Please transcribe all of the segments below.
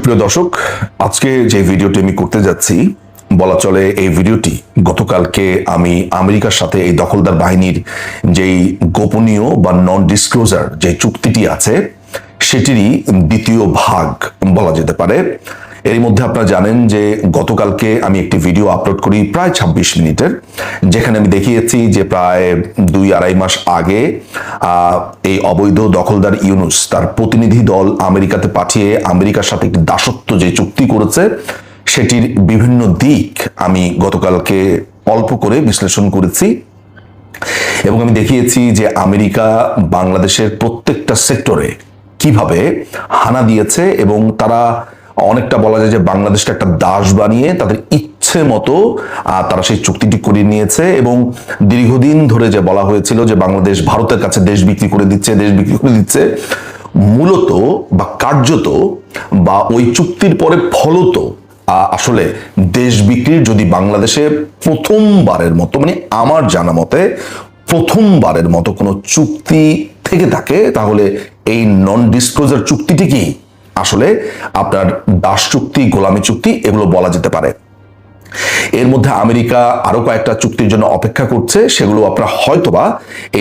সুপ্রিয় দর্শক, আজকে যে ভিডিওটি আমি করতে যাচ্ছি বলা চলে এই ভিডিওটি গতকালকে আমি আমেরিকার সাথে এই দখলদার বাহিনীর যেই গোপনীয় বা নন ডিসক্লোজার যে চুক্তিটি আছে সেটিরই দ্বিতীয় ভাগ বলা যেতে পারে। এর মধ্যে আপনারা জানেন যে গতকালকে আমি একটি ভিডিও আপলোড করি প্রায় ২৬ মিনিটের, যেখানে আমি দেখিয়েছি যে প্রায় ২-২.৫ মাস আগে এই অবৈধ দখলদার ইউনুস তার প্রতিনিধি দল আমেরিকাতে পাঠিয়ে আমেরিকার সাথে একটি দাসত্ব যে চুক্তি করেছে সেটির বিভিন্ন দিক আমি গতকালকে অল্প করে বিশ্লেষণ করেছি এবং আমি দেখিয়েছি যে আমেরিকা বাংলাদেশের প্রত্যেকটা সেক্টরে কিভাবে হানা দিয়েছে এবং তারা অনেকটা বলা যায় যে বাংলাদেশকে একটা দাস বানিয়ে তাদের ইচ্ছে মতো তারা সেই চুক্তিটি করিয়ে নিয়েছে এবং দীর্ঘদিন ধরে যে বলা হয়েছিল যে বাংলাদেশ ভারতের কাছে দেশ বিক্রি করে দিচ্ছে মূলত বা কার্যত বা ওই চুক্তির পরে ফলত আসলে দেশ বিক্রির যদি বাংলাদেশে প্রথমবারের মতো মানে আমার জানা মতে প্রথমবারের মতো কোনো চুক্তি থেকে থাকে তাহলে এই নন ডিসক্লোজার চুক্তিটি কি আসলে আপনার দাস চুক্তি, গোলামি চুক্তি এগুলো বলা যেতে পারে। এর মধ্যে আমেরিকা আরো কয়েকটা চুক্তির জন্য অপেক্ষা করছে, সেগুলো আপনারা হয়তোবা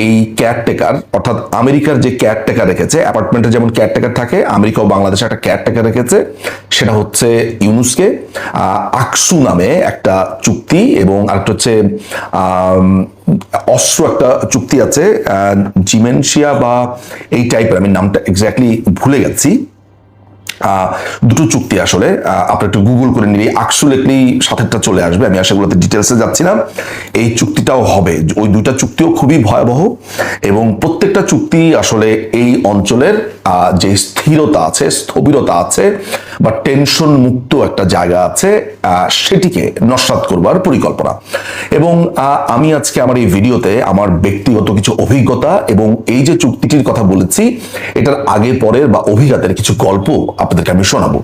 এই কেয়ারটেকার অর্থাৎ আমেরিকার যে কেয়ারটেকার রেখেছে, অ্যাপার্টমেন্টে যেমন কেয়ারটেকার থাকে আমেরিকা ও বাংলাদেশে একটা কেয়ারটেকার রেখেছে, সেটা হচ্ছে ইউনুসকে। আকসু নামে একটা চুক্তি এবং আরেকটা হচ্ছে অস্ত্র একটা চুক্তি আছে, জিমেনশিয়া বা এই টাইপের, আমি নামটা এক্স্যাক্টলি ভুলে গেছি। দুটো চুক্তি আসলে আপনি একটু গুগল করে নিলে আকসু লিখলেই সাথেটা চলে আসবে, আমি সেগুলোতে ডিটেলসে যাচ্ছি না। এই চুক্তিটাও হবে, ওই দুইটা চুক্তিও খুবই ভয়াবহ এবং প্রত্যেকটা চুক্তি আসলে এই অঞ্চলের যে স্থিরতা আছে, স্থবিরতা আছে বা টেনশন মুক্ত একটা জায়গা আছে সেটিকে নস্যাৎ করবার পরিকল্পনা। এবং আমি আজকে আমার এই ভিডিওতে আমার ব্যক্তিগত কিছু অভিজ্ঞতা এবং এই যে চুক্তিটির কথা বলেছি এটার আগে পরের বা অভিজ্ঞতার কিছু গল্প আপনাদেরকে আমি শোনাবো।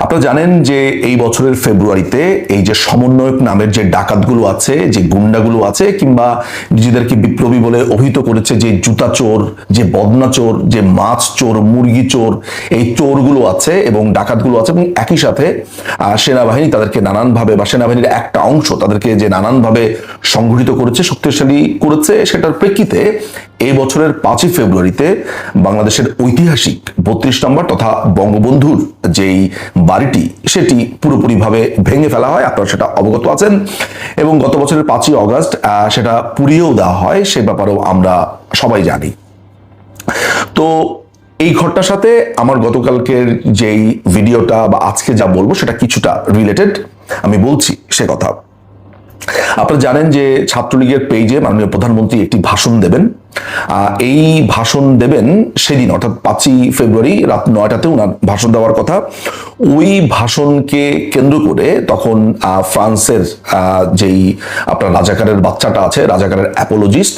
আপনারা জানেন যে এই বছরের ফেব্রুয়ারিতে এই যে সমন্বয়ক নামের যে ডাকাতগুলো আছে, যে গুন্ডাগুলো আছে, কিংবা নিজেদেরকে বিপ্লবী বলে অভিহিত করেছে যে জুতা চোর, যে বদনা চোর, যে মাছ চোর, মুরগি চোর, এই চোরগুলো আছে এবং ডাকাতগুলো আছে এবং একই সাথে সেনাবাহিনী তাদেরকে নানানভাবে বা সেনাবাহিনীর একটা অংশ তাদেরকে যে নানানভাবে সংগঠিত করেছে, শক্তিশালী করেছে, সেটার প্রেক্ষিতে এই বছরের 5ই ফেব্রুয়ারিতে বাংলাদেশের ঐতিহাসিক 32 নম্বর তথা বঙ্গবন্ধুর যেই বাড়িটি সেটি পুরোপুরিভাবে ভেঙে ফেলা হয়, আপনারা সেটা অবগত আছেন। এবং গত বছরের 5ই অগস্ট সেটা পুড়িয়েও দেওয়া হয়, সে ব্যাপারেও আমরা সবাই জানি। তো এই ঘটনার সাথে আমার গতকালকের যেই ভিডিওটা বা আজকে যা বলবো সেটা কিছুটা রিলেটেড, আমি বলছি সে কথা। আপনারা জানেন যে ছাত্রলীগের পেজে মাননীয় প্রধানমন্ত্রী একটি ভাষণ দেবেন, এই ভাষণ দেবেন সেদিন অর্থাৎ 5ই ফেব্রুয়ারি রাত 9টাতে ওনার ভাষণ দেওয়ার কথা। ওই ভাষণকে কেন্দ্র করে তখন ফ্রান্সের যেই আপনার রাজাকারের বাচ্চাটা আছে, রাজাকারের অ্যাপোলজিস্ট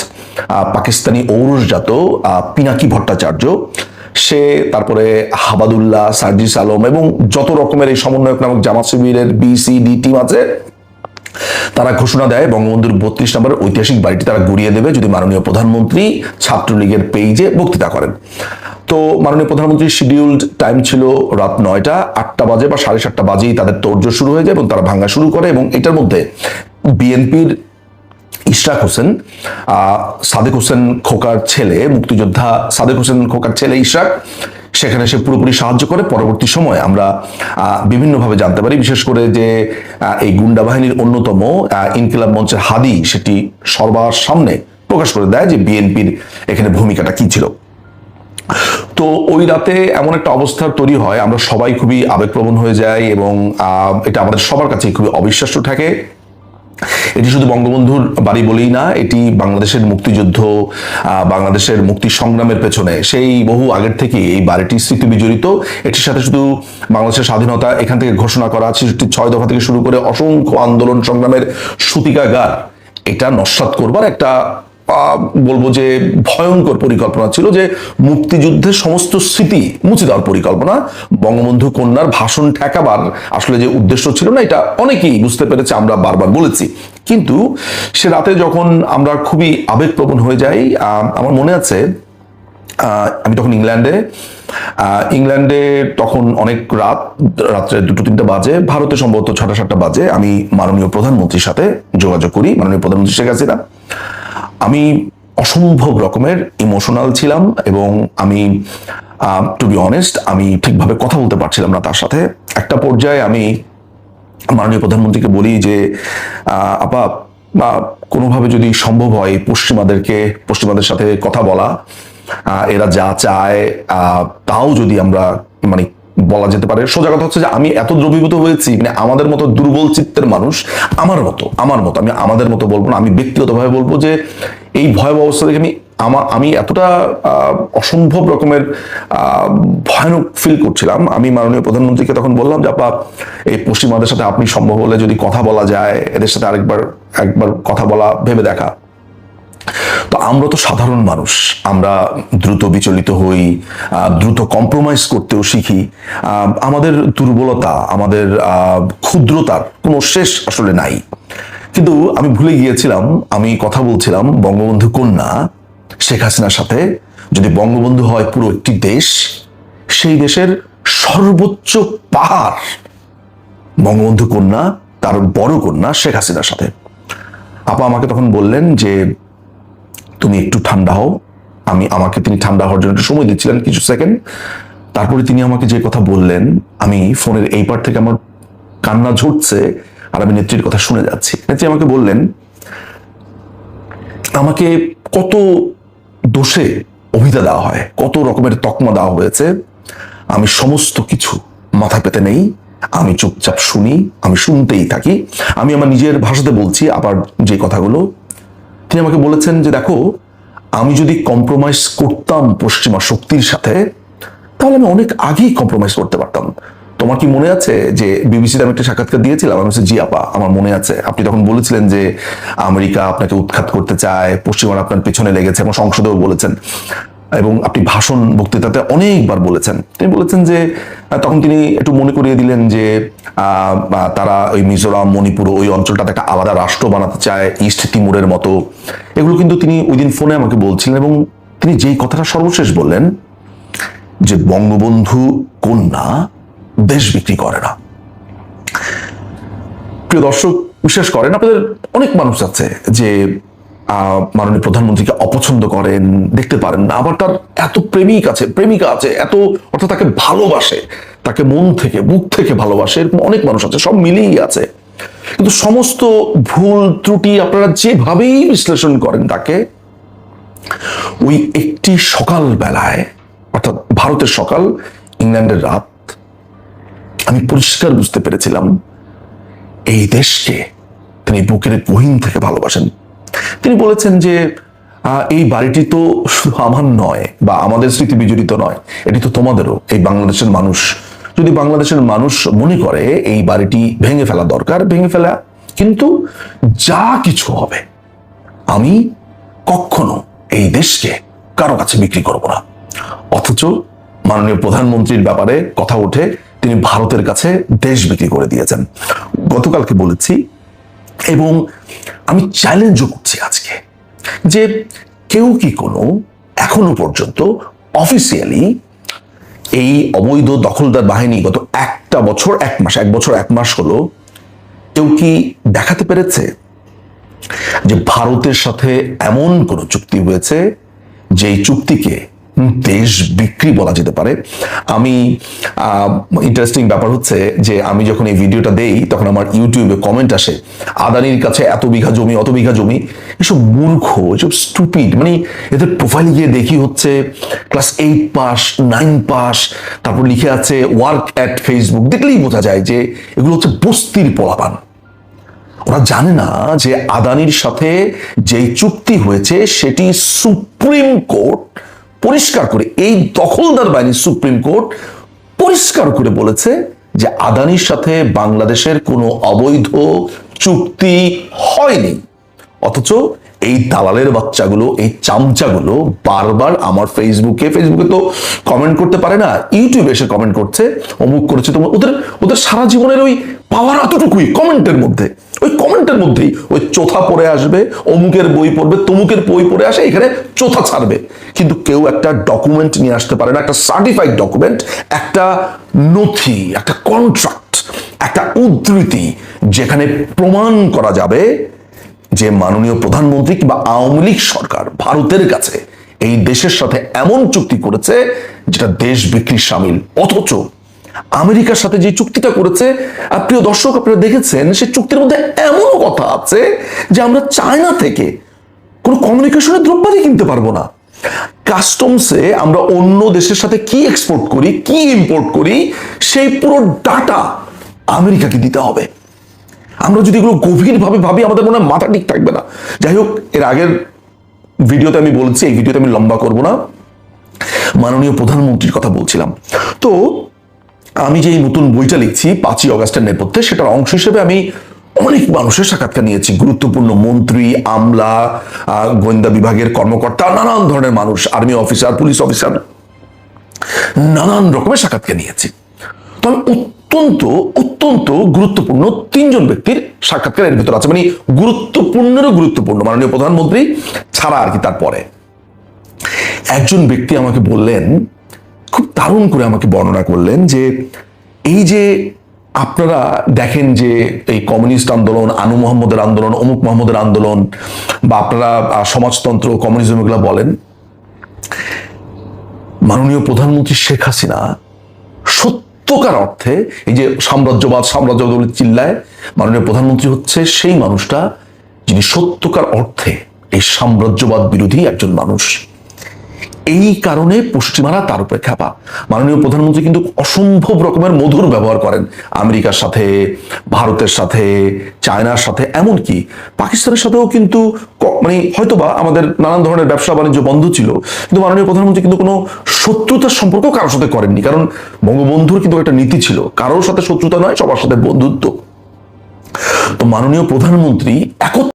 পাকিস্তানি ঔরসজাত পিনাকি ভট্টাচার্য, সে তারপরে হাবাদুল্লাহ, সার্জিস আলম এবং যত রকমের এই সমন্বয়ক নামক জামাত শিবিরের BCD টিম আছে, তারা ঘোষণা দেয় বঙ্গবন্ধুর 32 নম্বরের ঐতিহাসিক বাড়িটি তারা গুড়িয়ে দেবে যদি মাননীয় প্রধানমন্ত্রী ছাত্রলীগের পেজে বক্তৃতা করেন। তো মাননীয় প্রধানমন্ত্রীর শিডিউলড টাইম ছিল রাত 9টা, 8টা বাজে বা 7:30 বাজেই তাদের তোড়জোড় শুরু হয়ে যায় এবং তারা ভাঙা শুরু করে। এবং এটার মধ্যে বিএনপির ইশরাক হোসেন, সাদেক হোসেন খোকার ছেলে, মুক্তিযোদ্ধা সাদেক হোসেন খোকার ছেলে ইশরাক, সেখানে সে পুরোপুরি সাহায্য করে। পরবর্তী সময় আমরা বিভিন্নভাবে জানতে পারি, বিশেষ করে যে এই গুন্ডা বাহিনীর অন্যতম ইনকিলাব মঞ্চের হাদি সেটি সবার সামনে প্রকাশ করে দেয় যে বিএনপির এখানে ভূমিকাটা কি ছিল। তো ওই রাতে এমন একটা অবস্থা তৈরি হয়, আমরা সবাই খুবই আবেগপ্রবণ হয়ে যাই এবং এটা আমাদের সবার কাছে খুবই অবিশ্বাস্য থাকে। এটি শুধু বঙ্গবন্ধুর বাড়ি বলেই না, এটি বাংলাদেশের মুক্তিযুদ্ধ, বাংলাদেশের মুক্তি সংগ্রামের পেছনে সেই বহু আগের থেকে এই বাড়িটি স্মৃতি বিজড়িত। এটির সাথে শুধু বাংলাদেশের স্বাধীনতা এখান থেকে ঘোষণা করা, 6 দফা থেকে শুরু করে অসংখ্য আন্দোলন সংগ্রামের সূতিকাগার, এটা নস্যাৎ করবার একটা বলবো যে ভয়ঙ্কর পরিকল্পনা ছিল, যে মুক্তিযুদ্ধের সমস্ত স্মৃতি মুছে দেওয়ার পরিকল্পনা। বঙ্গবন্ধু কন্যার ভাষণ ঠেকাবার আসলে যে উদ্দেশ্য ছিল না, এটা অনেকেই বুঝতে পেরেছে, আমরা বারবার বলেছি। কিন্তু সে রাতে যখন আমরা খুবই আবেগপ্রবণ হয়ে যাই, আমার মনে আছে আমি তখন ইংল্যান্ডে তখন অনেক রাত্রে 2-3 বাজে, ভারতে সম্ভবত 6-7 বাজে। আমি মাননীয় প্রধানমন্ত্রীর সাথে যোগাযোগ করি, মাননীয় প্রধানমন্ত্রী শেখ হাসিনা। আমি অসম্ভব রকমের ইমোশনাল ছিলাম এবং আমি টু বি অনেস্ট আমি ঠিকভাবে কথা বলতে পারছিলাম না তার সাথে। একটা পর্যায়ে আমি মাননীয় প্রধানমন্ত্রীকে বলি যে আপা, কোনোভাবে যদি সম্ভব হয় পশ্চিমাদের সাথে কথা বলা, এরা যা চায় তাও যদি আমরা মানে বলা যেতে পারে। সোজা কথা হচ্ছে যে আমি এত দ্রবীভূত হয়েছি, মানে আমাদের মতো দুর্বল চিত্তের মানুষ, আমার মতো আমি আমাদের মতো বলবো না, আমি ব্যক্তিগতভাবে বলবো যে এই ভয়াবহ অবস্থা দেখে আমি এতটা অসম্ভব রকমের ভয়ানক ফিল করছিলাম। আমি মাননীয় প্রধানমন্ত্রীকে তখন বললাম যে আপা, এই পশ্চিমাদের সাথে আপনি সম্ভব হলে যদি কথা বলা যায়, এদের সাথে একবার কথা বলা ভেবে দেখা। তো আমরা তো সাধারণ মানুষ, আমরা দ্রুত বিচলিত হই, দ্রুত কম্প্রোমাইজ করতেও শিখি। আমাদের দুর্বলতা, আমাদের ক্ষুদ্রতার কোনো শেষ আসলে নাই। কিন্তু আমি ভুলে গিয়েছিলাম, আমি কথা বলছিলাম বঙ্গবন্ধু কন্যা শেখ হাসিনার সাথে। যদি বঙ্গবন্ধু হয় পুরো একটি দেশ, সেই দেশের সর্বোচ্চ পাহাড় বঙ্গবন্ধু কন্যা, তার বড় কন্যা শেখ হাসিনার সাথে। আপা আমাকে তখন বললেন যে তুমি একটু ঠান্ডা হও। আমাকে তিনি ঠান্ডা হওয়ার জন্য একটু সময় দিচ্ছিলেন, কিছু সেকেন্ড। তারপরে তিনি আমাকে যে কথা বললেন, আমি ফোনের এই পার থেকে আমার কান্না ঝরছে আর আমি নেত্রীর কথা শুনে যাচ্ছি। নেত্রী আমাকে বললেন, আমাকে কত দোষে অভিধা দেওয়া হয়, কত রকমের তকমা দেওয়া হয়েছে, আমি সমস্ত কিছু মাথা পেতে নেই, আমি চুপচাপ শুনি, আমি শুনতেই থাকি। আমি আমার নিজের ভাষাতে বলছি আবার যে কথাগুলো। তিনি আমাকে বলেছেন যে দেখো, আমি যদি কম্প্রোমাইজ করতাম পশ্চিমা শক্তির সাথে, তাহলে আমি অনেক আগেই কম্প্রোমাইজ করতে পারতাম। তোমার কি মনে আছে যে বিবিসিতে আমি একটা সাক্ষাৎকার দিয়েছিলাম? আমি বলছি জি আপা, আমার মনে আছে। আপনি তখন বলেছিলেন যে আমেরিকা আপনাকে উৎখাত করতে চায়, পশ্চিমারা আপনার পেছনে লেগেছে, এবং সংসদেও বলেছেন, এবং আপনি ভাষণ বক্তৃতাতে অনেকবার বলেছেন। তিনি বলেছেন যে তখন তিনি একটু মনে করিয়ে দিলেন যে তারা ওই মিজোরাম, মণিপুর, ওই অঞ্চলটাতে একটা আলাদা রাষ্ট্র বানাতে চায়, ইস্ট তিমুরের মতো। এগুলো কিন্তু তিনি ওই দিন ফোনে আমাকে বলছিলেন। এবং তিনি যেই কথাটা সর্বশেষ বললেন যে বঙ্গবন্ধু কন্যা দেশ বিক্রি করে না। প্রিয় দর্শক, বিশ্বাস করেন, আপনাদের অনেক মানুষ আছে যে মাননীয় প্রধানমন্ত্রীকে অপছন্দ করেন, দেখতে পারেন না, আবার তার এত প্রেমিকা আছে, এত অর্থাৎ তাকে ভালোবাসে, তাকে মন থেকে বুক থেকে ভালোবাসে, এরকম অনেক মানুষ আছে, সব মিলিয়েই আছে। কিন্তু সমস্ত ভুল ত্রুটি আপনারা যেভাবেই বিশ্লেষণ করেন তাকে, ওই একটি সকাল বেলায়, অর্থাৎ ভারতের সকাল, ইংল্যান্ডের রাত, আমি পরিষ্কার বুঝতে পেরেছিলাম এই দেশকে তিনি বুকের গহীন থেকে ভালোবাসেন। তিনি বলেছেন যে এই বাড়িটি তো শুধু আমার নয় বা আমাদের স্মৃতি বিজড়িত নয়, এটি তো তোমাদেরও, এই বাংলাদেশের মানুষ। যদি বাংলাদেশের মানুষ মনে করে এই বাড়িটি ভেঙে ফেলা দরকার, ভেঙে ফেলা, কিন্তু যা কিছু হবে আমি কখনো এই দেশকে কারো কাছে বিক্রি করব না। অথচ মাননীয় প্রধানমন্ত্রীর ব্যাপারে কথা ওঠে, তিনি ভারতের কাছে দেশ বিক্রি করে দিয়েছেন। গতকালকে বলেছি এবং আমি চ্যালেঞ্জও করছি আজকে, যে কেউ কি কোনো এখনো পর্যন্ত অফিসিয়ালি এই অবৈধ দখলদার বাহিনী গত 1 বছর 1 মাস হলো, কেউ কি দেখাতে পেরেছে যে ভারতের সাথে এমন কোনো চুক্তি হয়েছে যেই চুক্তিকে দেশ বিক্রি বলা যেতে পারে? আমি ইন্টারেস্টিং ব্যাপার হচ্ছে যে আমি যখন এই ভিডিওটা দেই তখন আমার ইউটিউবে কমেন্ট আসে, আদানির কাছে এত বিঘা জমি, অত বিঘা জমি। এসব মূর্খ, এসব স্টুপিড। মানে এদের প্রোফাইলে গিয়ে দেখি হচ্ছে ক্লাস 8 পাস, 9 পাস, তারপর লিখে আছে ওয়ার্ক অ্যাট ফেসবুক। দেখলেই বোঝা যায় যে এগুলো হচ্ছে বস্তির পোলাপান। ওরা জানে না যে আদানির সাথে যেই চুক্তি হয়েছে সেটি সুপ্রিম কোর্ট পরিষ্কার করে, এই দখলদার বাহিনী সুপ্রিম কোর্ট পরিষ্কার করে বলেছে যে আদানির সাথে বাংলাদেশের কোনো অবৈধ চুক্তি হয়নি। অথচ এই দালালের বাচ্চাগুলো, এই চামচাগুলো বারবার আমার ফেসবুকে তো কমেন্ট করতে পারে না, ইউটিউবে এসে কমেন্ট করছে, অমুক করেছে। তোমার ওদের সারা জীবনের ওই পাওয়ার এতটুকুই কমেন্টের মধ্যে, ওই কমেন্ট ডকুমেন্টের মধ্যেই ওই চোথা পড়ে আসবে, অমুকের বই পড়বে, তমুকের বই পড়ে আসে, এখানে চোথা ছাড়বে। কিন্তু কেউ একটা ডকুমেন্ট নিয়ে আসতে পারে না, একটা সার্টিফাইড ডকুমেন্ট, একটা নথি, একটা কন্ট্রাক্ট, একটা উদ্ধৃতি, যেখানে প্রমাণ করা যাবে যে মাননীয় প্রধানমন্ত্রী কিংবা আওয়ামী লীগ সরকার ভারতের কাছে এই দেশের সাথে এমন চুক্তি করেছে যেটা দেশ বিক্রির শামিল। অথচ আমেরিকার সাথে যে চুক্তিটা করেছে, প্রিয় দর্শক আপনারা দেখেছেন, সে চুক্তির মধ্যে এমনও কথা আছে যে আমরা চায়না থেকে কোনো কমিউনিকেশনের দ্রব্যাদি কিনতে পারবো না। কাস্টমসে আমরা অন্য দেশের সাথে কি এক্সপোর্ট করি, কি ইম্পোর্ট করি, সেই পুরো ডাটা আমেরিকাকে দিতে হবে। আমরা যদি এগুলো গভীরভাবে ভাবি, আমাদের মনে হয় মাথা ঠিক থাকবে না। যাই হোক, এর আগের ভিডিওতে আমি বলছি, এই ভিডিওতে আমি লম্বা করব না, মাননীয় প্রধানমন্ত্রীর কথা বলছিলাম। তো আমি যে নতুন বইটা লিখছি 5ই অগাস্টের নেপথ্যে, সেটার অংশ হিসেবে আমি অনেক মানুষের সাক্ষাৎকার নিয়েছি, গুরুত্বপূর্ণ মন্ত্রী, আমলা, গোয়েন্দা বিভাগের কর্মকর্তা, নানান ধরনের মানুষ, আর্মি অফিসার, পুলিশ অফিসার, নানান রকমের সাক্ষাৎকার নিয়েছি। তো আমি অত্যন্ত অত্যন্ত গুরুত্বপূর্ণ 3জন ব্যক্তির সাক্ষাৎকার এর ভিতর আছে, মানে গুরুত্বপূর্ণেরও গুরুত্বপূর্ণ, মাননীয় প্রধানমন্ত্রী ছাড়া আর কি। তারপরে একজন ব্যক্তি আমাকে বললেন, খুব দারুণ করে আমাকে বর্ণনা করলেন, যে এই যে আপনারা দেখেন যে এই কমিউনিস্ট আন্দোলন, আনু মোহাম্মদের আন্দোলন, অমুক মোহাম্মদের আন্দোলন, বা আপনারা সমাজতন্ত্র, কমিউনিজম এগুলো বলেন, মাননীয় প্রধানমন্ত্রী শেখ হাসিনা সত্যকার অর্থে এই যে সাম্রাজ্যবাদ সাম্রাজ্যবাদ বলে চিল্লায়, মাননীয় প্রধানমন্ত্রী হচ্ছে সেই মানুষটা যিনি সত্যকার অর্থে এই সাম্রাজ্যবাদ বিরোধী একজন মানুষ। এই কারণে পশ্চিমারা তার উপরে খ্যাপা। মাননীয় প্রধানমন্ত্রী কিন্তু অসম্ভব রকমের মধুর ব্যবহার করেন আমেরিকার সাথে, ভারতের সাথে, চায়নার সাথে, এমনকি পাকিস্তানের সাথেও কিন্তু মানে হয়তোবা আমাদের নানান ধরনের ব্যবসা বাণিজ্য বন্ধ ছিল, কিন্তু মাননীয় প্রধানমন্ত্রী কিন্তু কোনো শত্রুতার সম্পর্ক কারোর সাথে করেননি, কারণ বঙ্গবন্ধুর কিন্তু একটা নীতি ছিল, কারোর সাথে শত্রুতা নয়, সবার সাথে বন্ধুত্ব। তো মাননীয় প্রধানমন্ত্রী